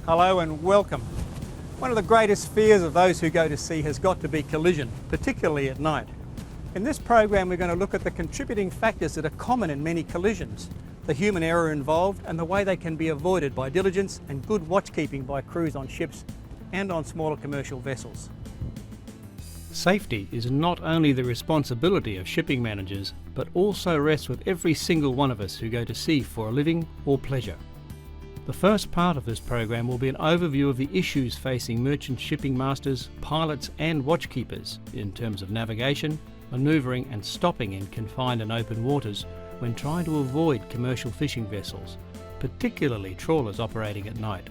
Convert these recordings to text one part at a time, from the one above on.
Hello and welcome. One of the greatest fears of those who go to sea has got to be collision, particularly at night. In this program we're going to look at the contributing factors that are common in many collisions, the human error involved and the way they can be avoided by diligence and good watchkeeping by crews on ships and on smaller commercial vessels. Safety is not only the responsibility of shipping managers, but also rests with every single one of us who go to sea for a living or pleasure. The first part of this program will be an overview of the issues facing merchant shipping masters, pilots and watchkeepers in terms of navigation, manoeuvring and stopping in confined and open waters when trying to avoid commercial fishing vessels, particularly trawlers operating at night.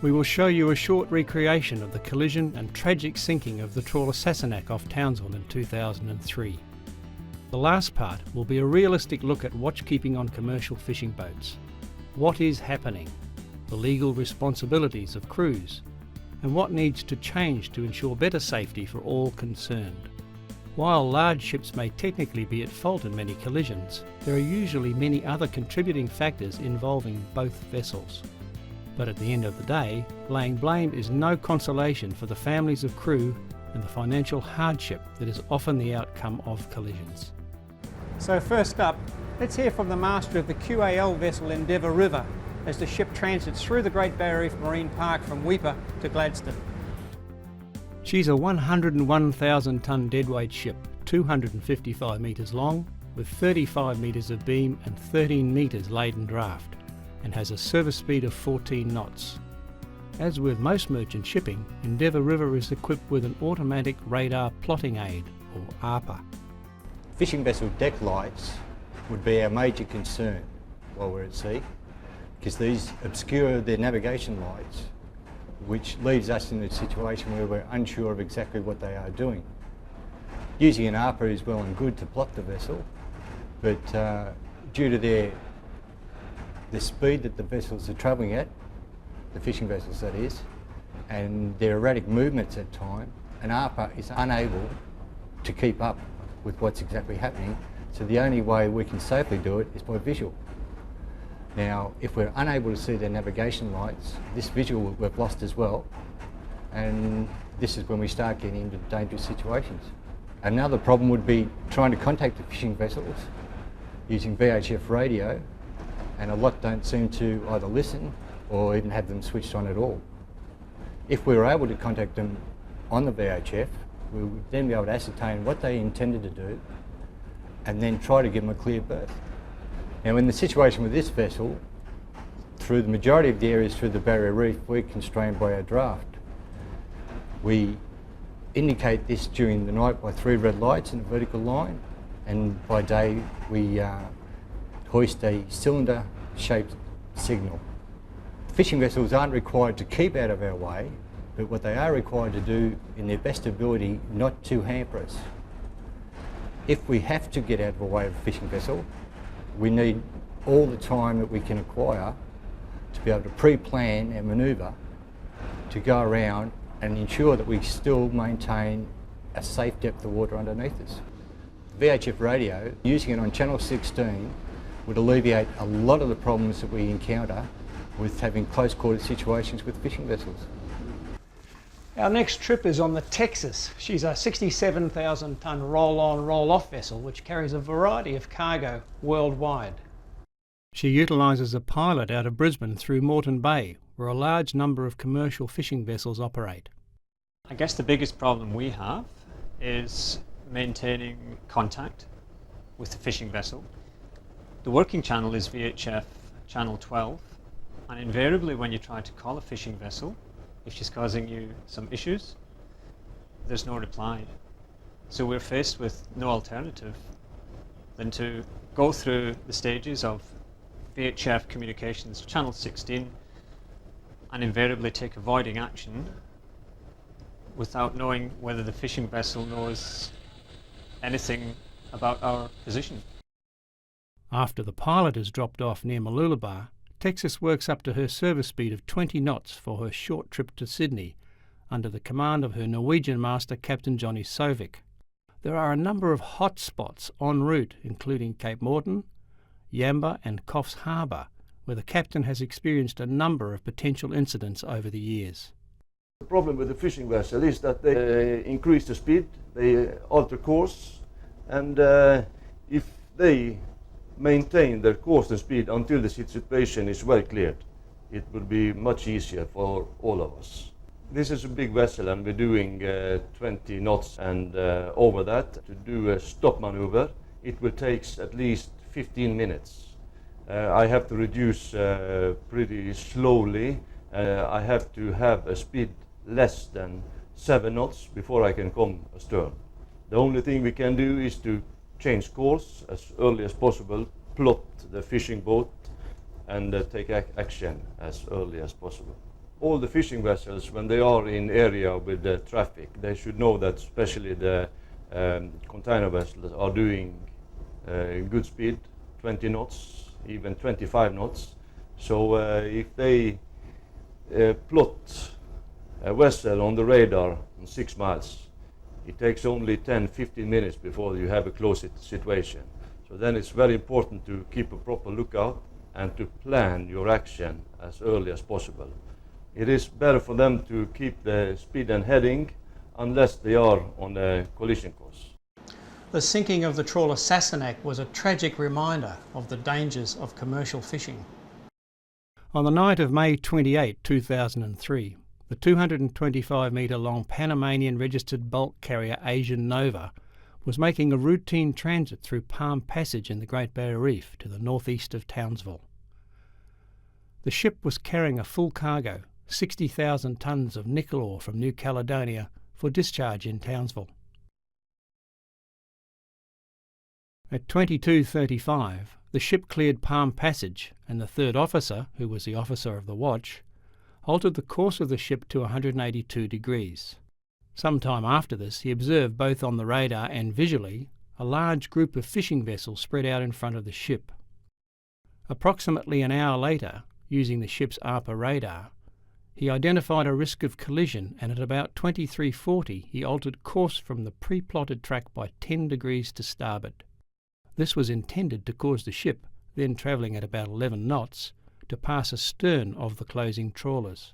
We will show you a short recreation of the collision and tragic sinking of the trawler Sassenach off Townsville in 2003. The last part will be a realistic look at watchkeeping on commercial fishing boats. What is happening, the legal responsibilities of crews, and what needs to change to ensure better safety for all concerned. While large ships may technically be at fault in many collisions, there are usually many other contributing factors involving both vessels. But at the end of the day, laying blame is no consolation for the families of crew and the financial hardship that is often the outcome of collisions. So first up, let's hear from the master of the QAL vessel Endeavour River as the ship transits through the Great Barrier Reef Marine Park from Weipa to Gladstone. She's a 101,000 tonne deadweight ship, 255 metres long, with 35 metres of beam and 13 metres laden draft, and has a service speed of 14 knots. As with most merchant shipping, Endeavour River is equipped with an automatic radar plotting aid, or ARPA. Fishing vessel deck lights would be our major concern while we're at sea, because these obscure their navigation lights, which leaves us in a situation where we're unsure of exactly what they are doing. Using an ARPA is well and good to plot the vessel, but due to the speed that the vessels are travelling at, the fishing vessels that is, and their erratic movements at time, an ARPA is unable to keep up with what's exactly happening, so the only way we can safely do it is by visual. Now, if we're unable to see their navigation lights, this visual we've lost as well, and this is when we start getting into dangerous situations. Another problem would be trying to contact the fishing vessels using VHF radio, and a lot don't seem to either listen or even have them switched on at all. If we were able to contact them on the VHF, we would then be able to ascertain what they intended to do and then try to give them a clear berth. Now, in the situation with this vessel, through the majority of the areas through the barrier reef, we're constrained by our draft. We indicate this during the night by 3 red lights in a vertical line, and by day we hoist a cylinder-shaped signal. Fishing vessels aren't required to keep out of our way, but what they are required to do in their best ability not to hamper us. If we have to get out of the way of a fishing vessel, we need all the time that we can acquire to be able to pre-plan and manoeuvre to go around and ensure that we still maintain a safe depth of water underneath us. VHF radio, using it on channel 16, would alleviate a lot of the problems that we encounter with having close quarter situations with fishing vessels. Our next trip is on the Texas. She's a 67,000 tonne roll-on, roll-off vessel which carries a variety of cargo worldwide. She utilises a pilot out of Brisbane through Moreton Bay, where a large number of commercial fishing vessels operate. I guess the biggest problem we have is maintaining contact with the fishing vessel. The working channel is VHF channel 12, and invariably when you try to call a fishing vessel, if she's causing you some issues, there's no reply. So we're faced with no alternative than to go through the stages of VHF communications channel 16 and invariably take avoiding action without knowing whether the fishing vessel knows anything about our position. After the pilot is dropped off near Mooloolaba, Texas works up to her service speed of 20 knots for her short trip to Sydney, under the command of her Norwegian master, Captain Johnny Sovik. There are a number of hot spots en route, including Cape Morton, Yamba and Coffs Harbour, where the captain has experienced a number of potential incidents over the years. The problem with the fishing vessel is that they increase the speed, they alter course, and if they maintain their course and speed until the situation is well cleared, it will be much easier for all of us. This is a big vessel and we're doing 20 knots and over that. To do a stop maneuver, it will take at least 15 minutes. I have to reduce pretty slowly. I have to have a speed less than 7 knots before I can come astern. The only thing we can do is to change course as early as possible, plot the fishing boat and take action as early as possible. All the fishing vessels, when they are in area with the traffic, they should know that especially the container vessels are doing good speed, 20 knots, even 25 knots. So if they plot a vessel on the radar on 6 miles, it takes only 10-15 minutes before you have a close situation. So then it's very important to keep a proper lookout and to plan your action as early as possible. It is better for them to keep the speed and heading unless they are on a collision course. The sinking of the trawler Sassenach was a tragic reminder of the dangers of commercial fishing. On the night of May 28, 2003, the 225-metre-long Panamanian registered bulk carrier Asian Nova was making a routine transit through Palm Passage in the Great Barrier Reef to the northeast of Townsville. The ship was carrying a full cargo, 60,000 tonnes of nickel ore from New Caledonia for discharge in Townsville. At 22:35, the ship cleared Palm Passage and the third officer, who was the officer of the watch, altered the course of the ship to 182 degrees. Some time after this, he observed both on the radar and visually a large group of fishing vessels spread out in front of the ship. Approximately an hour later, using the ship's ARPA radar, he identified a risk of collision, and at about 23:40 he altered course from the pre-plotted track by 10 degrees to starboard. This was intended to cause the ship, then travelling at about 11 knots, to pass astern of the closing trawlers.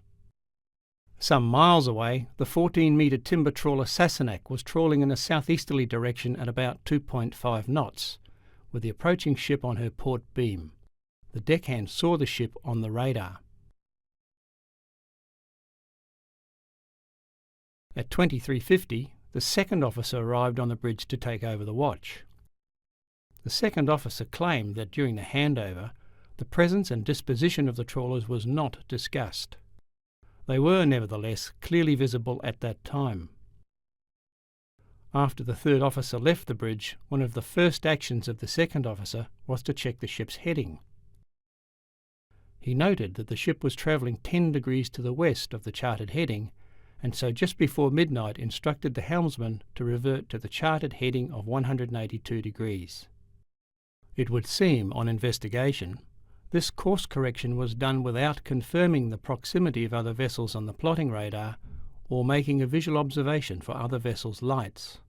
Some miles away, the 14-metre timber trawler Sassenach was trawling in a southeasterly direction at about 2.5 knots, with the approaching ship on her port beam. The deckhand saw the ship on the radar. At 23:50, the second officer arrived on the bridge to take over the watch. The second officer claimed that during the handover, the presence and disposition of the trawlers was not discussed. They were, nevertheless, clearly visible at that time. After the third officer left the bridge, one of the first actions of the second officer was to check the ship's heading. He noted that the ship was travelling 10 degrees to the west of the charted heading, and so just before midnight instructed the helmsman to revert to the charted heading of 182 degrees. It would seem, on investigation, this course correction was done without confirming the proximity of other vessels on the plotting radar or making a visual observation for other vessels' lights.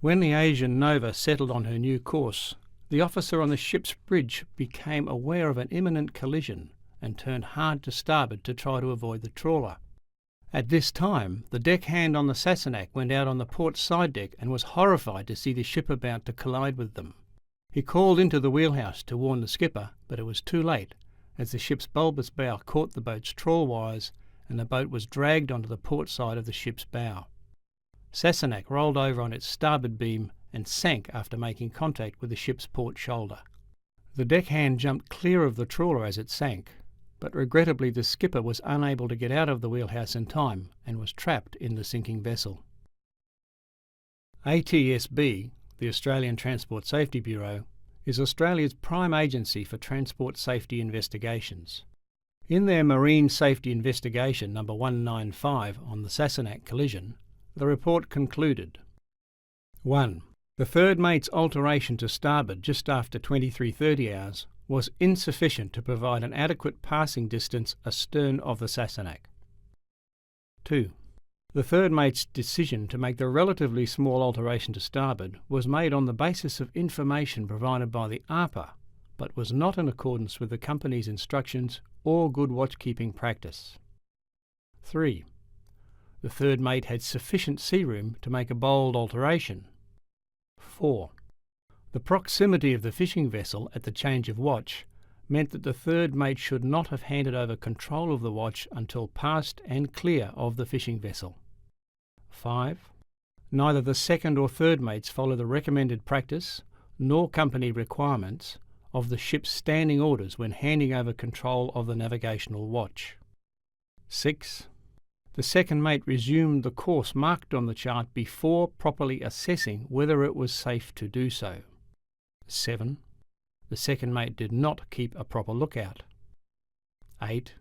When the Asian Nova settled on her new course, the officer on the ship's bridge became aware of an imminent collision and turned hard to starboard to try to avoid the trawler. At this time, the deckhand on the Sassenach went out on the port side deck and was horrified to see the ship about to collide with them. He called into the wheelhouse to warn the skipper, but it was too late, as the ship's bulbous bow caught the boat's trawl wires and the boat was dragged onto the port side of the ship's bow. Sassenach rolled over on its starboard beam and sank after making contact with the ship's port shoulder. The deckhand jumped clear of the trawler as it sank, but regrettably the skipper was unable to get out of the wheelhouse in time and was trapped in the sinking vessel. ATSB, the Australian Transport Safety Bureau, is Australia's prime agency for transport safety investigations. In their Marine Safety Investigation number 195 on the Sassenach collision, the report concluded: 1. The third mate's alteration to starboard just after 23:30 hours was insufficient to provide an adequate passing distance astern of the Sassenach. 2. The third mate's decision to make the relatively small alteration to starboard was made on the basis of information provided by the ARPA, but was not in accordance with the company's instructions or good watchkeeping practice. 3. The third mate had sufficient sea room to make a bold alteration. 4. The proximity of the fishing vessel at the change of watch meant that the third mate should not have handed over control of the watch until past and clear of the fishing vessel. 5. Neither the second or third mates follow the recommended practice nor company requirements of the ship's standing orders when handing over control of the navigational watch. 6. The second mate resumed the course marked on the chart before properly assessing whether it was safe to do so. 7. The second mate did not keep a proper lookout. 8.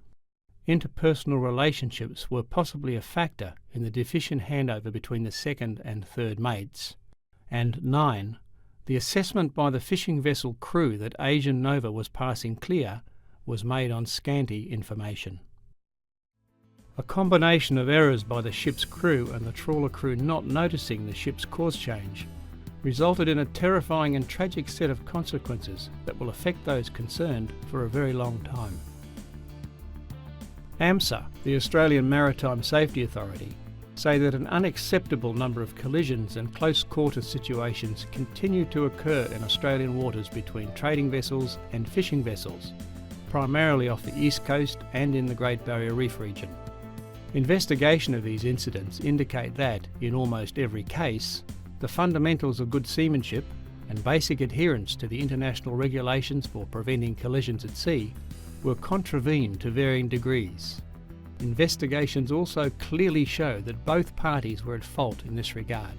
Interpersonal relationships were possibly a factor in the deficient handover between the second and third mates. And 9. The assessment by the fishing vessel crew that Asian Nova was passing clear was made on scanty information. A combination of errors by the ship's crew and the trawler crew not noticing the ship's course change resulted in a terrifying and tragic set of consequences that will affect those concerned for a very long time. AMSA, the Australian Maritime Safety Authority, say that an unacceptable number of collisions and close quarter situations continue to occur in Australian waters between trading vessels and fishing vessels, primarily off the east coast and in the Great Barrier Reef region. Investigation of these incidents indicate that, in almost every case, the fundamentals of good seamanship and basic adherence to the international regulations for preventing collisions at sea were contravened to varying degrees. Investigations also clearly show that both parties were at fault in this regard.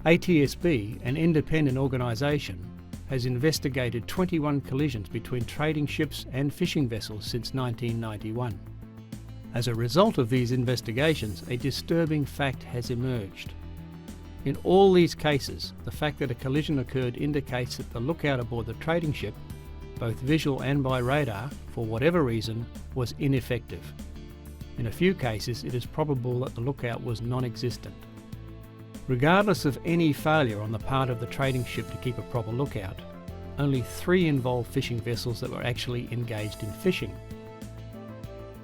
ATSB, an independent organisation, has investigated 21 collisions between trading ships and fishing vessels since 1991. As a result of these investigations, a disturbing fact has emerged. In all these cases, the fact that a collision occurred indicates that the lookout aboard the trading ship, both visual and by radar, for whatever reason, was ineffective. In a few cases, it is probable that the lookout was non-existent. Regardless of any failure on the part of the trading ship to keep a proper lookout, only 3 involved fishing vessels that were actually engaged in fishing.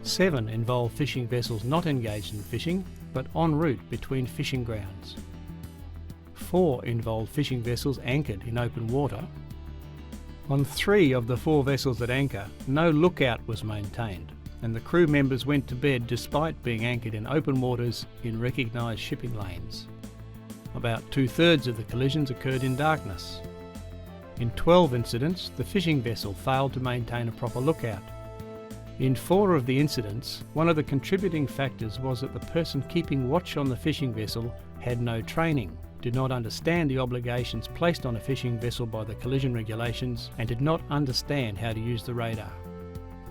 7 involved fishing vessels not engaged in fishing, but en route between fishing grounds. 4 involved fishing vessels anchored in open water. On 3 of the 4 vessels at anchor, no lookout was maintained, and the crew members went to bed despite being anchored in open waters in recognised shipping lanes. About 2/3 of the collisions occurred in darkness. In 12 incidents, the fishing vessel failed to maintain a proper lookout. In 4 of the incidents, one of the contributing factors was that the person keeping watch on the fishing vessel had no training, did not understand the obligations placed on a fishing vessel by the collision regulations, and did not understand how to use the radar.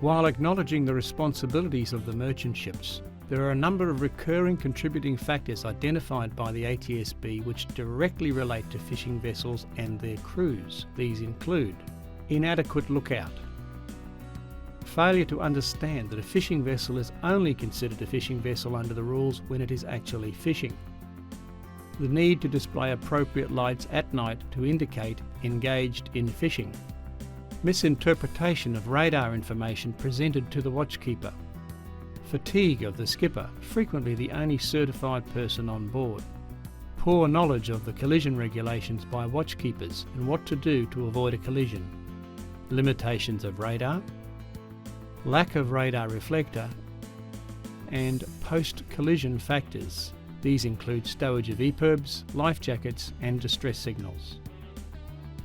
While acknowledging the responsibilities of the merchant ships, there are a number of recurring contributing factors identified by the ATSB which directly relate to fishing vessels and their crews. These include inadequate lookout, failure to understand that a fishing vessel is only considered a fishing vessel under the rules when it is actually fishing, the need to display appropriate lights at night to indicate engaged in fishing, misinterpretation of radar information presented to the watchkeeper, fatigue of the skipper, frequently the only certified person on board, poor knowledge of the collision regulations by watchkeepers and what to do to avoid a collision, limitations of radar, lack of radar reflector, and post-collision factors. These include stowage of EPIRBs, life jackets and distress signals.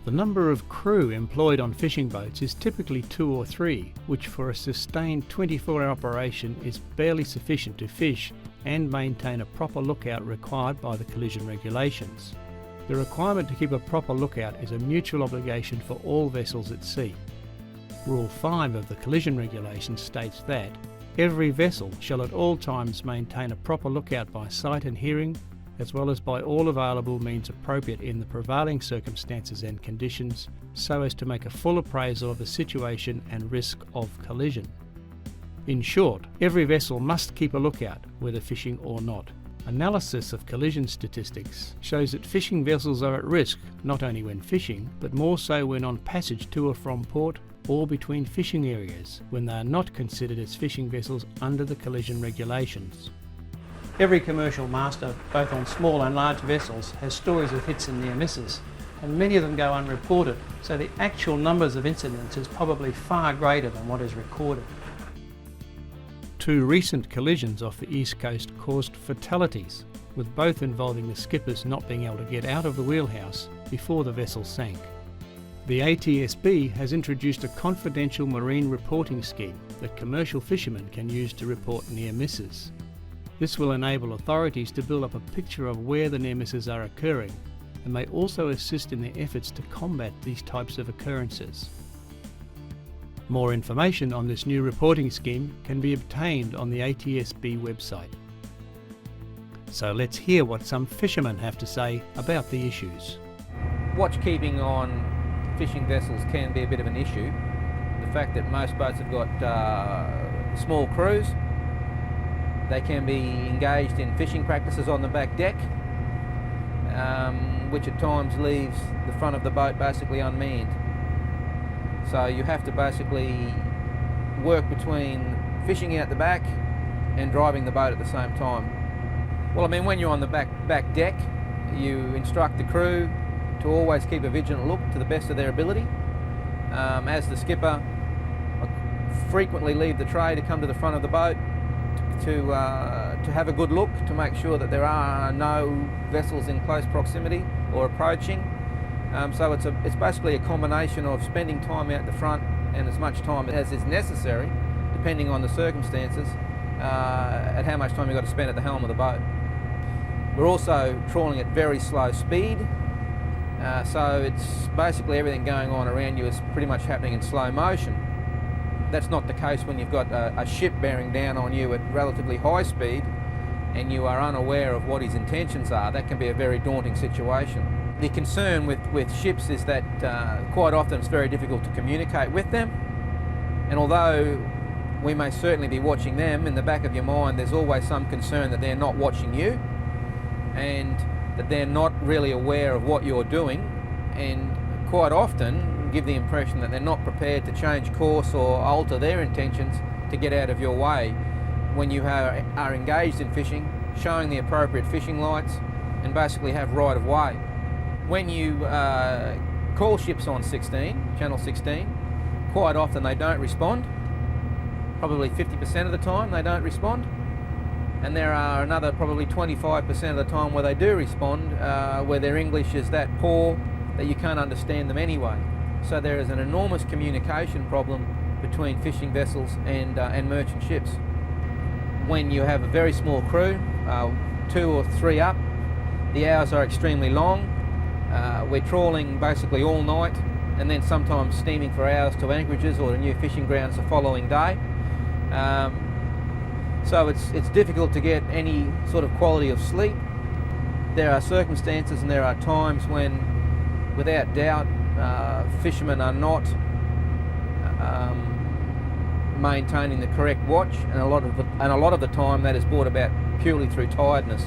The number of crew employed on fishing boats is typically 2 or 3, which for a sustained 24-hour operation is barely sufficient to fish and maintain a proper lookout required by the collision regulations. The requirement to keep a proper lookout is a mutual obligation for all vessels at sea. Rule 5 of the collision regulations states that every vessel shall at all times maintain a proper lookout by sight and hearing, as well as by all available means appropriate in the prevailing circumstances and conditions, so as to make a full appraisal of the situation and risk of collision. In short, every vessel must keep a lookout, whether fishing or not. Analysis of collision statistics shows that fishing vessels are at risk not only when fishing, but more so when on passage to or from port or between fishing areas, when they are not considered as fishing vessels under the collision regulations. Every commercial master, both on small and large vessels, has stories of hits and near misses, and many of them go unreported, so the actual numbers of incidents is probably far greater than what is recorded. 2 recent collisions off the east coast caused fatalities, with both involving the skippers not being able to get out of the wheelhouse before the vessel sank. The ATSB has introduced a confidential marine reporting scheme that commercial fishermen can use to report near misses. This will enable authorities to build up a picture of where the near misses are occurring, and may also assist in their efforts to combat these types of occurrences. More information on this new reporting scheme can be obtained on the ATSB website. So let's hear what some fishermen have to say about the issues. Watch keeping on fishing vessels can be a bit of an issue. The fact that most boats have got small crews, they can be engaged in fishing practices on the back deck, which at times leaves the front of the boat basically unmanned. So you have to basically work between fishing out the back and driving the boat at the same time. Well, I mean, when you're on the back deck, you instruct the crew to always keep a vigilant look to the best of their ability. As the skipper, I frequently leave the tray to come to the front of the boat to have a good look, to make sure that there are no vessels in close proximity or approaching. So it's basically a combination of spending time out the front and as much time as is necessary, depending on the circumstances, at how much time you've got to spend at the helm of the boat. We're also trawling at very slow speed, so it's basically everything going on around you is pretty much happening in slow motion. That's not the case when you've got a ship bearing down on you at relatively high speed and you are unaware of what his intentions are. That can be a very daunting situation. The concern with ships is that quite often it's very difficult to communicate with them, and although we may certainly be watching them, in the back of your mind there's always some concern that they're not watching you and that they're not really aware of what you're doing, and quite often give the impression that they're not prepared to change course or alter their intentions to get out of your way. When you are engaged in fishing, showing the appropriate fishing lights and basically have right of way. When you call ships on 16, channel 16, quite often they don't respond. Probably 50% of the time they don't respond. And there are another probably 25% of the time where they do respond, where their English is that poor that you can't understand them anyway. So there is an enormous communication problem between fishing vessels and merchant ships. When you have a very small crew, 2 or 3 up, the hours are extremely long. We're trawling basically all night and then sometimes steaming for hours to anchorages or to new fishing grounds the following day. So it's difficult to get any sort of quality of sleep. There are circumstances and there are times when, without doubt, fishermen are not maintaining the correct watch, and a lot of the time that is brought about purely through tiredness.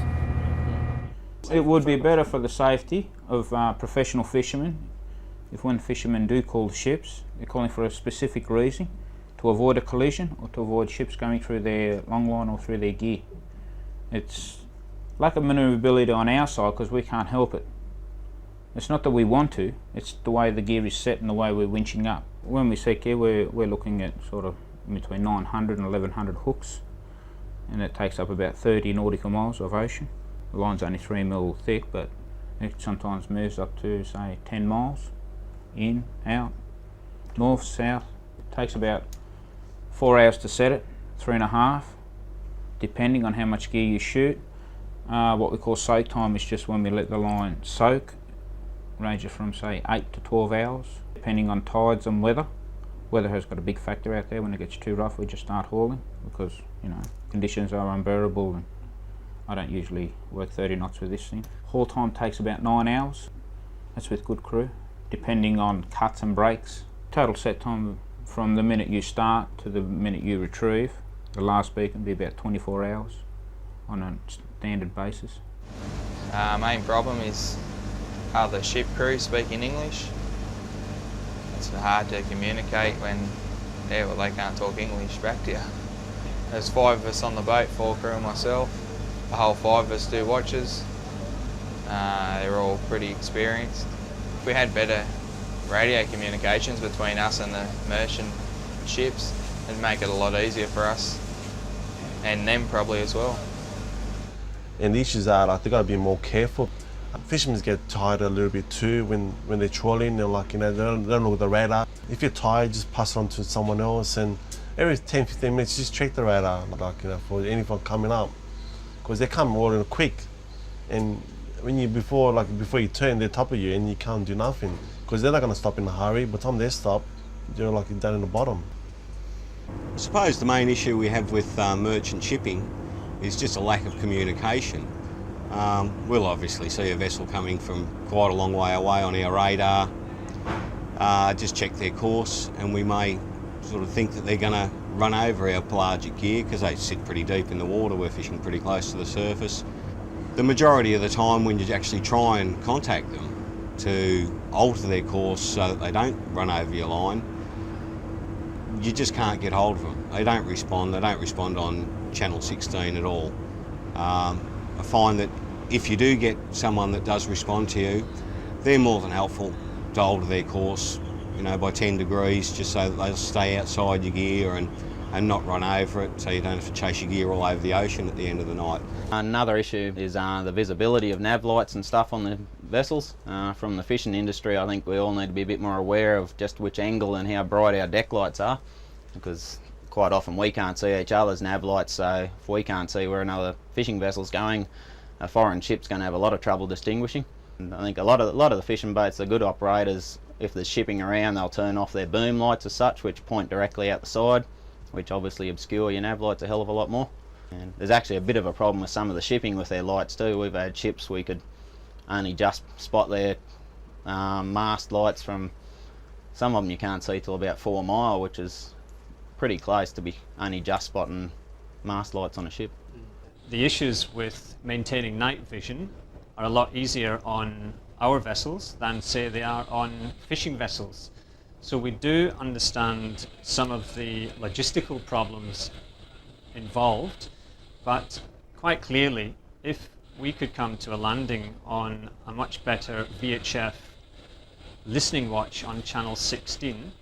It would be better for the safety of professional fishermen if when fishermen do call ships, they're calling for a specific reason, to avoid a collision or to avoid ships going through their long line or through their gear. It's lack of manoeuvrability on our side because we can't help it. It's not that we want to, it's the way the gear is set and the way we're winching up. When we seek gear, we're looking at sort of between 900 and 1100 hooks, and it takes up about 30 nautical miles of ocean. The line's only 3 mil thick, but it sometimes moves up to say 10 miles, in, out, north, south. It takes about 4 hours to set it, 3.5, depending on how much gear you shoot. What we call soak time is just when we let the line soak, ranges from say 8 to 12 hours, depending on tides and weather. Weather has got a big factor out there. When it gets too rough, we just start hauling because, you know, conditions are unbearable, and I don't usually work 30 knots with this thing. Haul time takes about 9 hours. That's with good crew, depending on cuts and breaks. Total set time from the minute you start to the minute you retrieve, the last beat can be about 24 hours on a standard basis. Main problem is other ship crew speaking English. It's hard to communicate when they can't talk English back to you. There's 5 of us on the boat, 4 crew and myself. The whole 5 of us do watches. They're all pretty experienced. If we had better radio communications between us and the merchant ships, it'd make it a lot easier for us and them probably as well. And the issues are like they got to be more careful. Fishermen get tired a little bit too when they're trawling. They're like, they don't look at the radar. If you're tired, just pass it on to someone else, and every 10-15 minutes just check the radar, for anything coming up, because they come rolling quick, and when you before you turn, they're top of you and you can't do nothing, because they're not going to stop in a hurry. By the time they stop, you're down in the bottom. I suppose the main issue we have with merchant shipping is just a lack of communication. We'll obviously see a vessel coming from quite a long way away on our radar, just check their course, and we may sort of think that they're going to run over our pelagic gear because they sit pretty deep in the water. We're fishing pretty close to the surface. The majority of the time when you actually try and contact them to alter their course so that they don't run over your line, you just can't get hold of them. They don't respond on channel 16 at all. I find that if you do get someone that does respond to you, they're more than helpful to alter their course, by 10 degrees, just so that they'll stay outside your gear and not run over it, so you don't have to chase your gear all over the ocean at the end of the night. Another issue is the visibility of nav lights and stuff on the vessels. From the fishing industry, I think we all need to be a bit more aware of just which angle and how bright our deck lights are, because quite often we can't see each other's nav lights, so if we can't see where another fishing vessel's going, a foreign ship's going to have a lot of trouble distinguishing. And I think a lot of the fishing boats, the good operators, if there's shipping around, they'll turn off their boom lights as such, which point directly out the side, which obviously obscure your nav lights a hell of a lot more. And there's actually a bit of a problem with some of the shipping with their lights too. We've had ships we could only just spot their mast lights from, some of them you can't see till about 4 mile, which is pretty close to be only just spotting mast lights on a ship. The issues with maintaining night vision are a lot easier on our vessels than, say, they are on fishing vessels. So we do understand some of the logistical problems involved, but quite clearly, if we could come to a landing on a much better VHF listening watch on channel 16,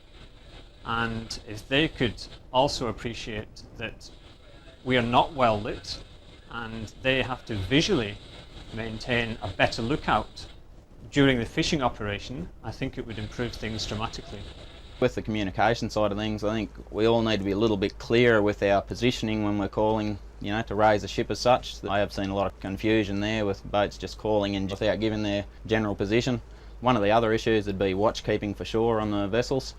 and if they could also appreciate that we are not well lit and they have to visually maintain a better lookout during the fishing operation, I think it would improve things dramatically. With the communication side of things, I think we all need to be a little bit clearer with our positioning when we're calling, to raise a ship as such. I have seen a lot of confusion there with boats just calling in without giving their general position. One of the other issues would be watch keeping for sure on the vessels.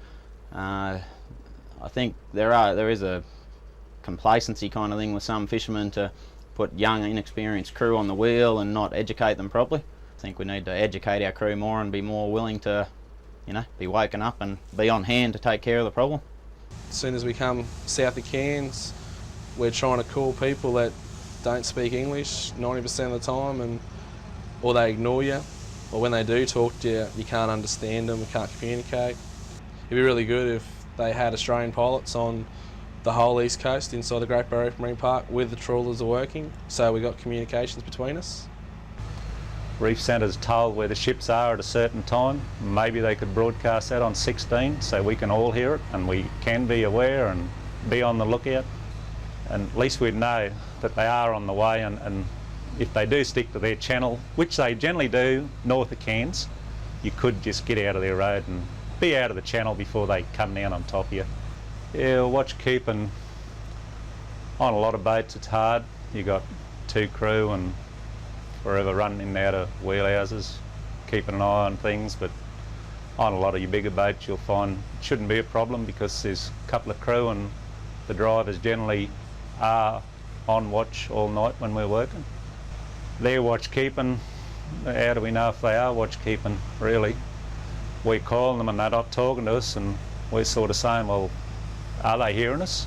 I think there is a complacency kind of thing with some fishermen to put young, inexperienced crew on the wheel and not educate them properly. I think we need to educate our crew more and be more willing to, be woken up and be on hand to take care of the problem. As soon as we come south of Cairns, we're trying to call people that don't speak English 90% of the time, or they ignore you, or when they do talk to you, you can't understand them, you can't communicate. It'd be really good if they had Australian pilots on the whole east coast inside the Great Barrier Reef Marine Park with the trawlers are working, so we got communications between us. Reef Centre's told where the ships are at a certain time. Maybe they could broadcast that on 16 so we can all hear it and we can be aware and be on the lookout. And at least we'd know that they are on the way, and if they do stick to their channel, which they generally do north of Cairns, you could just get out of their road and be out of the channel before they come down on top of you. Yeah, watch keeping on a lot of boats, it's hard. You got 2 crew and forever running in and out of wheelhouses, keeping an eye on things, but on a lot of your bigger boats you'll find it shouldn't be a problem because there's a couple of crew and the drivers generally are on watch all night when we're working. They're watch keeping. How do we know if they are watch keeping, really? We call them and they're not talking to us, and we're sort of saying, well, are they hearing us?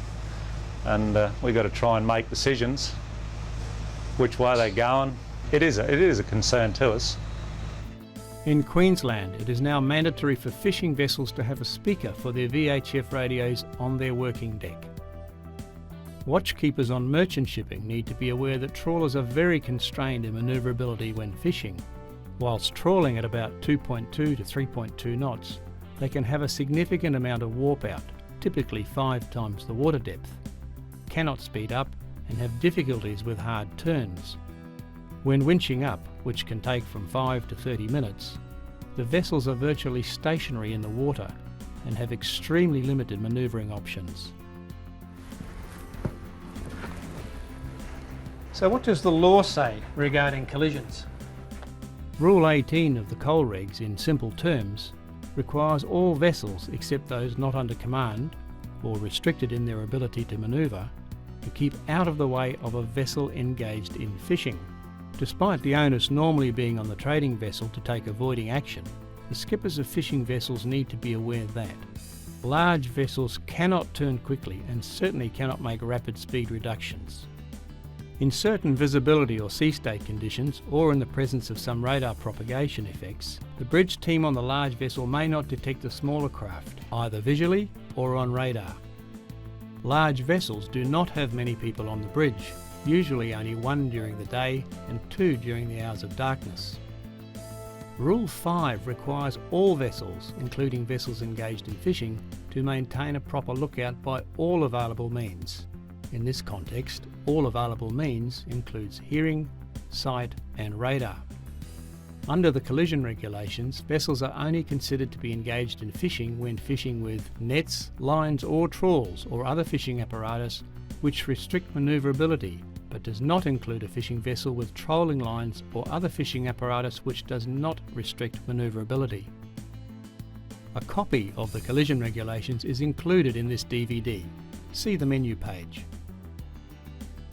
And we've got to try and make decisions which way they're going. It is a concern to us. In Queensland, it is now mandatory for fishing vessels to have a speaker for their VHF radios on their working deck. Watchkeepers on merchant shipping need to be aware that trawlers are very constrained in manoeuvrability when fishing. Whilst trawling at about 2.2 to 3.2 knots, they can have a significant amount of warp out, typically 5 times the water depth, cannot speed up and have difficulties with hard turns. When winching up, which can take from 5 to 30 minutes, the vessels are virtually stationary in the water and have extremely limited manoeuvring options. So what does the law say regarding collisions? Rule 18 of the coal regs, in simple terms, requires all vessels except those not under command or restricted in their ability to manoeuvre to keep out of the way of a vessel engaged in fishing. Despite the onus normally being on the trading vessel to take avoiding action, the skippers of fishing vessels need to be aware that large vessels cannot turn quickly and certainly cannot make rapid speed reductions. In certain visibility or sea state conditions, or in the presence of some radar propagation effects, the bridge team on the large vessel may not detect the smaller craft, either visually or on radar. Large vessels do not have many people on the bridge, usually only 1 during the day and 2 during the hours of darkness. Rule 5 requires all vessels, including vessels engaged in fishing, to maintain a proper lookout by all available means. In this context, all available means includes hearing, sight and radar. Under the collision regulations, vessels are only considered to be engaged in fishing when fishing with nets, lines or trawls or other fishing apparatus which restrict manoeuvrability, but does not include a fishing vessel with trolling lines or other fishing apparatus which does not restrict manoeuvrability. A copy of the collision regulations is included in this DVD. See the menu page.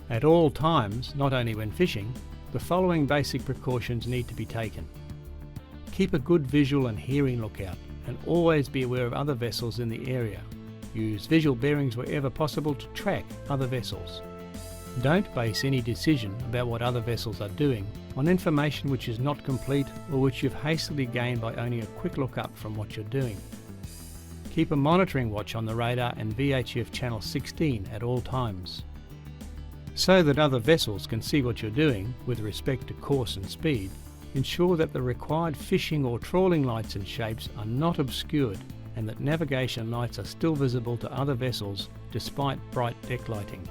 At all times, not only when fishing, the following basic precautions need to be taken. Keep a good visual and hearing lookout and always be aware of other vessels in the area. Use visual bearings wherever possible to track other vessels. Don't base any decision about what other vessels are doing on information which is not complete or which you've hastily gained by only a quick look up from what you're doing. Keep a monitoring watch on the radar and VHF channel 16 at all times. So that other vessels can see what you're doing with respect to course and speed, ensure that the required fishing or trawling lights and shapes are not obscured and that navigation lights are still visible to other vessels despite bright deck lighting.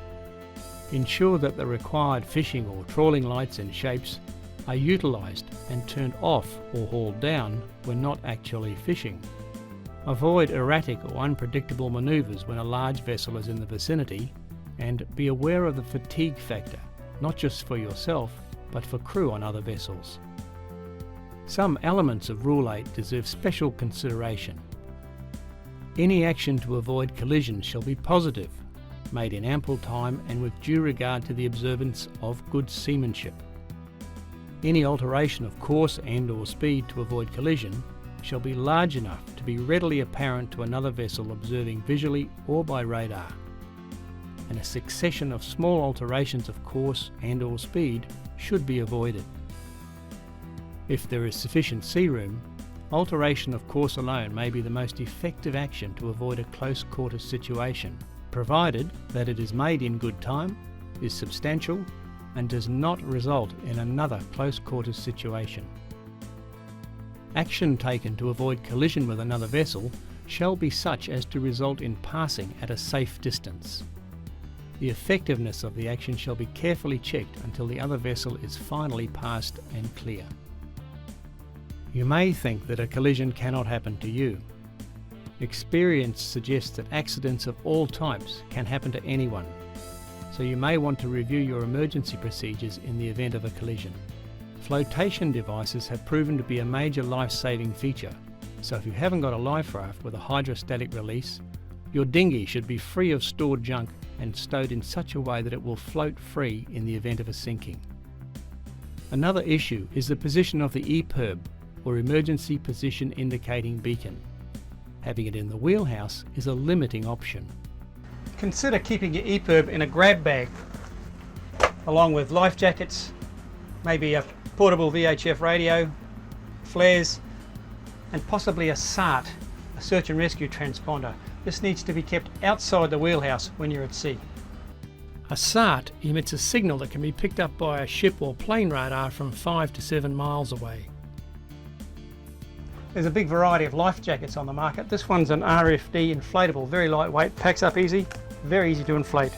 Ensure that the required fishing or trawling lights and shapes are utilised and turned off or hauled down when not actually fishing. Avoid erratic or unpredictable manoeuvres when a large vessel is in the vicinity, and be aware of the fatigue factor, not just for yourself, but for crew on other vessels. Some elements of Rule 8 deserve special consideration. Any action to avoid collision shall be positive, made in ample time and with due regard to the observance of good seamanship. Any alteration of course and/or speed to avoid collision shall be large enough to be readily apparent to another vessel observing visually or by radar, and a succession of small alterations of course and/or speed should be avoided. If there is sufficient sea room, alteration of course alone may be the most effective action to avoid a close quarters situation, provided that it is made in good time, is substantial, and does not result in another close quarters situation. Action taken to avoid collision with another vessel shall be such as to result in passing at a safe distance. The effectiveness of the action shall be carefully checked until the other vessel is finally passed and clear. You may think that a collision cannot happen to you. Experience suggests that accidents of all types can happen to anyone, so you may want to review your emergency procedures in the event of a collision. Flotation devices have proven to be a major life-saving feature, so if you haven't got a life raft with a hydrostatic release, your dinghy should be free of stored junk and stowed in such a way that it will float free in the event of a sinking. Another issue is the position of the EPIRB, or Emergency Position Indicating Beacon. Having it in the wheelhouse is a limiting option. Consider keeping your EPIRB in a grab bag. along with life jackets, maybe a portable VHF radio, flares, and possibly a SART, a search and rescue transponder. This needs to be kept outside the wheelhouse when you're at sea. A SART emits a signal that can be picked up by a ship or plane radar from 5 to 7 miles away. There's a big variety of life jackets on the market. This one's an RFD inflatable, very lightweight, packs up easy, very easy to inflate.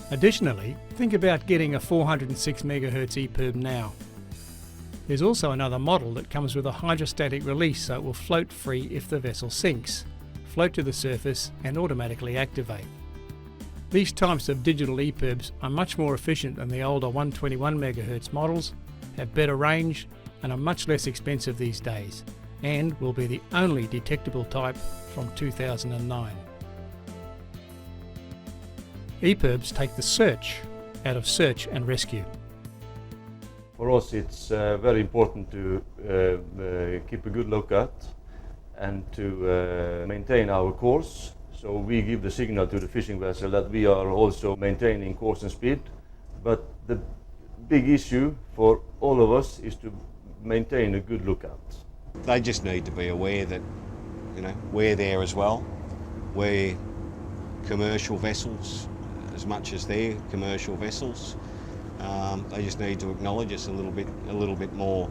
Additionally, think about getting a 406 MHz EPIRB now. There's also another model that comes with a hydrostatic release, so it will float free if the vessel sinks, float to the surface and automatically activate. These types of digital EPIRBs are much more efficient than the older 121 MHz models, have better range and are much less expensive these days, and will be the only detectable type from 2009. EPIRBs take the search out of search and rescue. For us, it's very important to keep a good lookout and to maintain our course. So we give the signal to the fishing vessel that we are also maintaining course and speed. But the big issue for all of us is to maintain a good lookout. They just need to be aware that, we're there as well. We're commercial vessels as much as they're commercial vessels. They just need to acknowledge us a little bit more.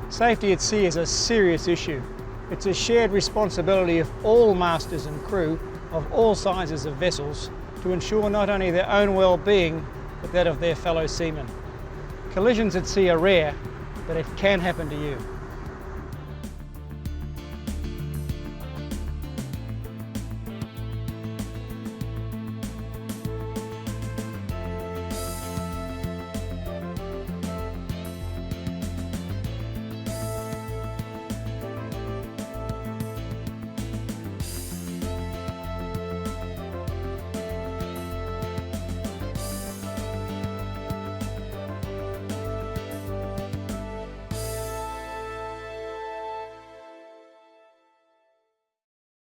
Safety at sea is a serious issue. It's a shared responsibility of all masters and crew of all sizes of vessels to ensure not only their own well-being, but that of their fellow seamen. Collisions at sea are rare, but it can happen to you.